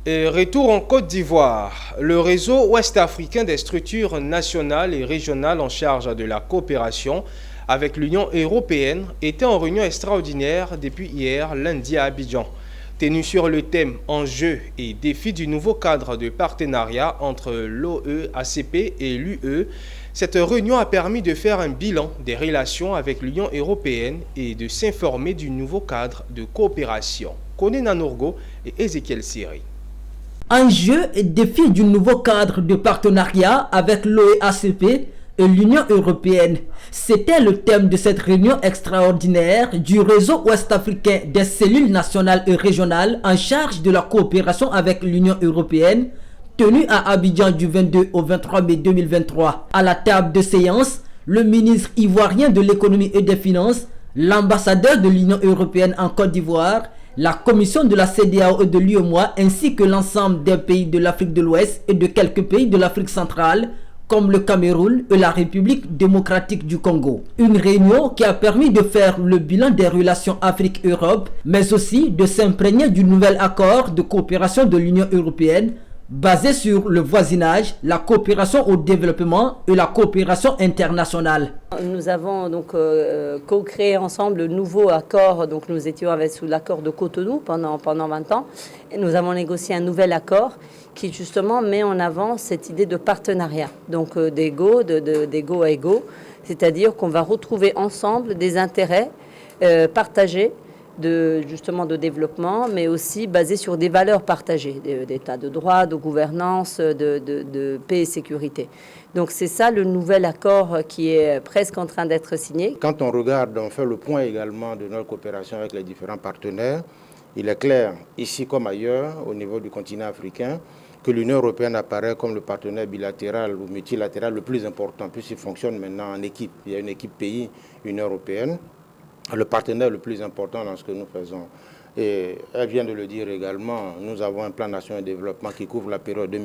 Et retour en Côte d'Ivoire. Le réseau ouest-africain des structures nationales et régionales en charge de la coopération avec l'Union européenne était en réunion extraordinaire depuis hier lundi à Abidjan. Tenu sur le thème enjeux et défis du nouveau cadre de partenariat entre l'OEACP et l'UE, cette réunion a permis de faire un bilan des relations avec l'Union européenne et de s'informer du nouveau cadre de coopération. Koné Nanourgo et Ezekiel Siri. Enjeux et défis du nouveau cadre de partenariat avec l'OEACP et l'Union européenne. C'était le thème de cette réunion extraordinaire du réseau ouest-africain des cellules nationales et régionales en charge de la coopération avec l'Union européenne, tenue à Abidjan du 22 au 23 mai 2023. À la table de séance, le ministre ivoirien de l'économie et des finances, l'ambassadeur de l'Union européenne en Côte d'Ivoire, la commission de la CEDEAO et de l'UEMOA ainsi que l'ensemble des pays de l'Afrique de l'Ouest et de quelques pays de l'Afrique centrale comme le Cameroun et la République démocratique du Congo. Une réunion qui a permis de faire le bilan des relations Afrique-Europe, mais aussi de s'imprégner du nouvel accord de coopération de l'Union européenne basé sur le voisinage, la coopération au développement et la coopération internationale. Nous avons donc co-créé ensemble le nouveau accord, donc nous étions sous l'accord de Cotonou pendant 20 ans, et nous avons négocié un nouvel accord qui justement met en avant cette idée de partenariat, donc d'égo à égo, c'est-à-dire qu'on va retrouver ensemble des intérêts partagés, justement de développement, mais aussi basé sur des valeurs partagées, d'état de droit, de gouvernance, de paix et sécurité. Donc c'est ça le nouvel accord qui est presque en train d'être signé. Quand on regarde, on fait le point également de notre coopération avec les différents partenaires, il est clair, ici comme ailleurs, au niveau du continent africain, que l'Union européenne apparaît comme le partenaire bilatéral ou multilatéral le plus important, puisqu'il fonctionne maintenant en équipe. Il y a une équipe pays, Union européenne, le partenaire le plus important dans ce que nous faisons. Et elle vient de le dire également, nous avons un plan national de développement qui couvre la période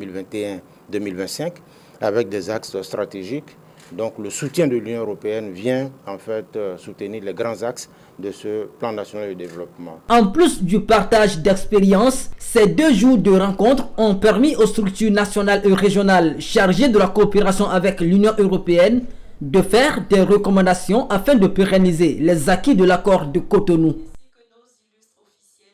2021-2025 avec des axes stratégiques. Donc le soutien de l'Union européenne vient en fait soutenir les grands axes de ce plan national de développement. En plus du partage d'expériences, ces 2 jours de rencontres ont permis aux structures nationales et régionales chargées de la coopération avec l'Union européenne de faire des recommandations afin de pérenniser les acquis de l'accord de Cotonou.